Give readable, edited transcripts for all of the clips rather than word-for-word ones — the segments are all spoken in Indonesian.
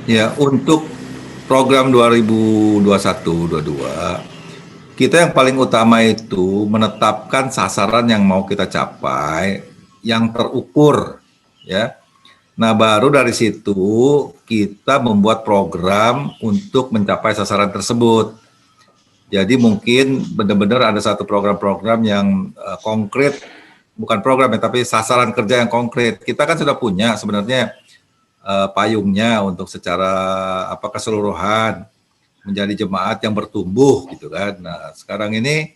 Ya, untuk program 2021-22, kita yang paling utama itu menetapkan sasaran yang mau kita capai, yang terukur, ya. Nah, baru dari situ kita membuat program untuk mencapai sasaran tersebut. Jadi mungkin benar-benar ada satu program-program yang konkret, bukan program ya, tapi sasaran kerja yang konkret. Kita kan sudah punya sebenarnya payungnya untuk secara keseluruhan menjadi jemaat yang bertumbuh gitu kan. Nah, sekarang ini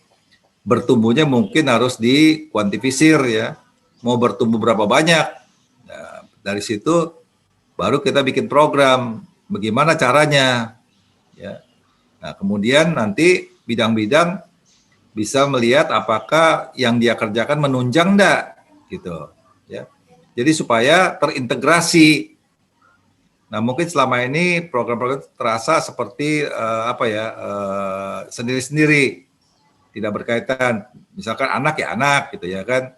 bertumbuhnya mungkin harus dikuantifisir ya. Mau bertumbuh berapa banyak? Nah, dari situ baru kita bikin program bagaimana caranya ya. Nah, kemudian nanti bidang-bidang bisa melihat apakah yang dia kerjakan menunjang enggak gitu ya. Jadi supaya terintegrasi. Nah, mungkin selama ini program-program terasa seperti sendiri-sendiri, tidak berkaitan. Misalkan anak ya anak gitu ya kan,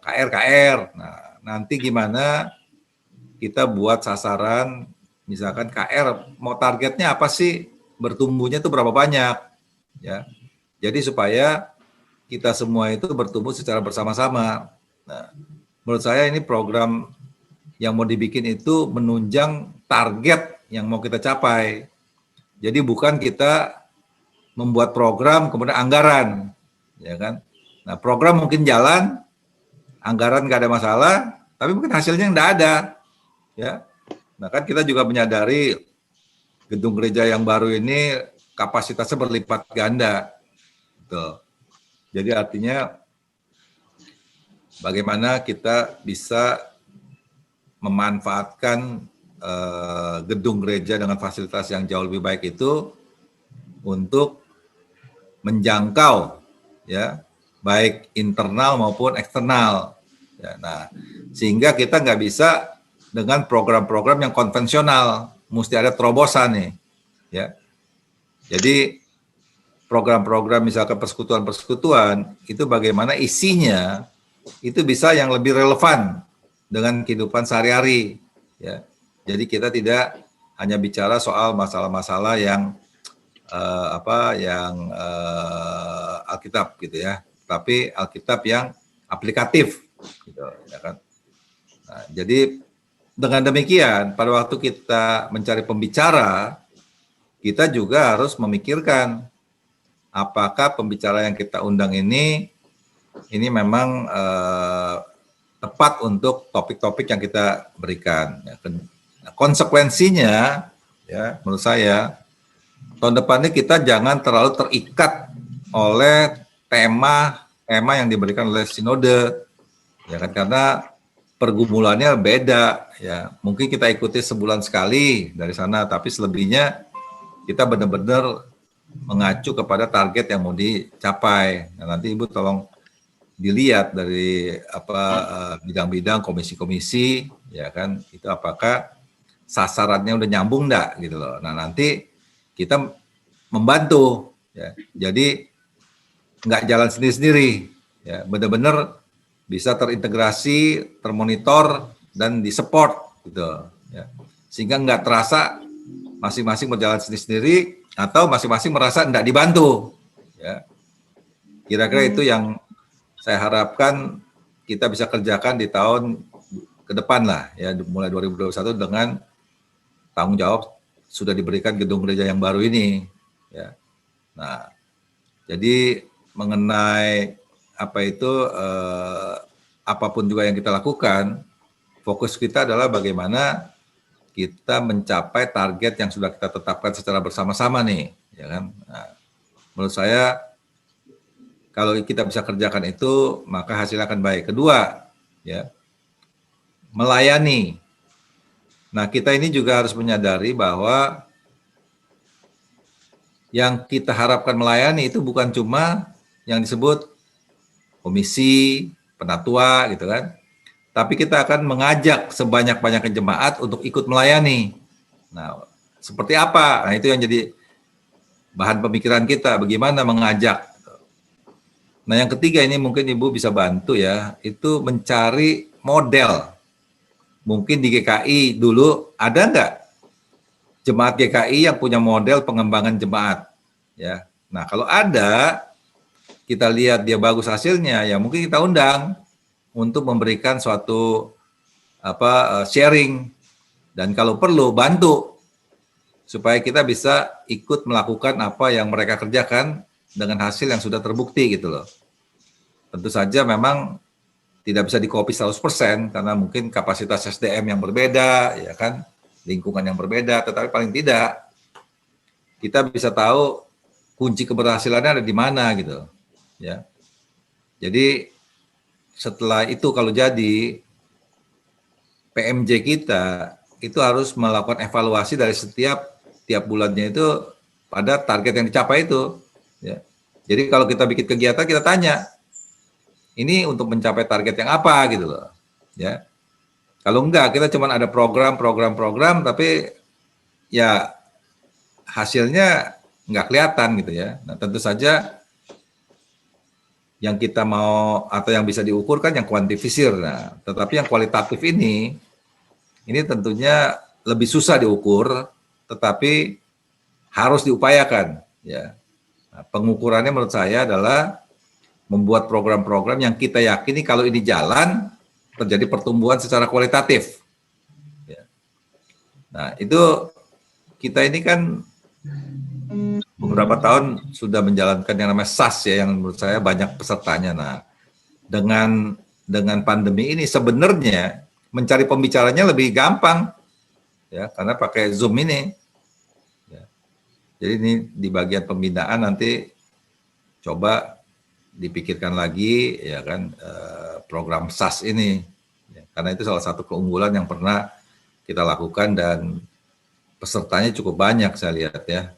KR KR. Nah, nanti gimana kita buat sasaran, misalkan KR mau targetnya apa sih, bertumbuhnya itu berapa banyak ya. Jadi supaya kita semua itu bertumbuh secara bersama-sama. Nah, menurut saya ini program yang mau dibikin itu menunjang target yang mau kita capai. Jadi bukan kita membuat program kemudian anggaran, ya kan? Nah, program mungkin jalan, anggaran nggak ada masalah, tapi mungkin hasilnya nggak ada, ya. Nah, kan kita juga menyadari gedung gereja yang baru ini kapasitasnya berlipat ganda, gitu. Jadi artinya bagaimana kita bisa memanfaatkan gedung gereja dengan fasilitas yang jauh lebih baik itu untuk menjangkau ya baik internal maupun eksternal. Ya, nah, sehingga kita nggak bisa dengan program-program yang konvensional, mesti ada terobosan nih. Ya, jadi program-program misalkan persekutuan-persekutuan itu bagaimana isinya itu bisa yang lebih relevan dengan kehidupan sehari-hari. Ya, jadi kita tidak hanya bicara soal masalah-masalah yang Alkitab gitu ya, tapi Alkitab yang aplikatif gitu ya kan. Nah, jadi dengan demikian pada waktu kita mencari pembicara, kita juga harus memikirkan apakah pembicara yang kita undang ini memang tepat untuk topik-topik yang kita berikan. Nah, konsekuensinya ya menurut saya tahun depan ini kita jangan terlalu terikat oleh tema yang diberikan oleh sinode, ya kan, karena pergumulannya beda, ya. Mungkin kita ikuti sebulan sekali dari sana, tapi selebihnya kita benar-benar mengacu kepada target yang mau dicapai. Nah, nanti Ibu tolong dilihat dari bidang-bidang komisi-komisi, ya kan, itu apakah sasarannya udah nyambung enggak gitu loh. Nah, nanti kita membantu ya. Jadi nggak jalan sendiri-sendiri ya, benar-benar bisa terintegrasi, termonitor dan disupport gitu ya. Sehingga nggak terasa masing-masing berjalan sendiri-sendiri atau masing-masing merasa nggak dibantu ya. Kira-kira itu yang saya harapkan kita bisa kerjakan di tahun ke depan lah ya, mulai 2021 dengan tanggung jawab sudah diberikan gedung gereja yang baru ini ya. Nah, jadi mengenai apapun juga yang kita lakukan, fokus kita adalah bagaimana kita mencapai target yang sudah kita tetapkan secara bersama-sama nih, ya kan? Nah, menurut saya kalau kita bisa kerjakan itu, maka hasilnya akan baik. Kedua, ya, melayani. Nah, kita ini juga harus menyadari bahwa yang kita harapkan melayani itu bukan cuma yang disebut komisi, penatua gitu kan. Tapi kita akan mengajak sebanyak-banyaknya jemaat untuk ikut melayani. Nah, seperti apa? Nah, itu yang jadi bahan pemikiran kita, bagaimana mengajak. Nah, yang ketiga ini mungkin Ibu bisa bantu ya, itu mencari model. Mungkin di GKI dulu ada nggak jemaat GKI yang punya model pengembangan jemaat, ya. Nah, kalau ada, kita lihat dia bagus hasilnya, ya mungkin kita undang untuk memberikan suatu sharing, dan kalau perlu bantu supaya kita bisa ikut melakukan apa yang mereka kerjakan dengan hasil yang sudah terbukti gitu loh. Tentu saja memang tidak bisa di-copy 100% karena mungkin kapasitas SDM yang berbeda, ya kan, lingkungan yang berbeda, tetapi paling tidak kita bisa tahu kunci keberhasilannya ada di mana gitu, ya. Jadi setelah itu kalau jadi PMJ kita itu harus melakukan evaluasi dari tiap bulannya itu pada target yang dicapai itu, ya. Jadi kalau kita bikin kegiatan kita tanya, ini untuk mencapai target yang apa gitu loh, ya. Kalau enggak kita cuma ada program, tapi ya hasilnya nggak kelihatan gitu ya. Nah, tentu saja yang kita mau atau yang bisa diukur kan yang kuantifisir. Nah, tetapi yang kualitatif ini tentunya lebih susah diukur, tetapi harus diupayakan. Ya, nah, pengukurannya menurut saya adalah membuat program-program yang kita yakini kalau ini jalan terjadi pertumbuhan secara kualitatif. Ya. Nah, itu kita ini kan beberapa tahun sudah menjalankan yang namanya SAS ya, yang menurut saya banyak pesertanya. Nah, dengan pandemi ini sebenarnya mencari pembicaranya lebih gampang ya, karena pakai Zoom ini. Ya. Jadi ini di bagian pembinaan nanti coba dipikirkan lagi ya kan program SAS ini. Ya, karena itu salah satu keunggulan yang pernah kita lakukan dan pesertanya cukup banyak saya lihat ya.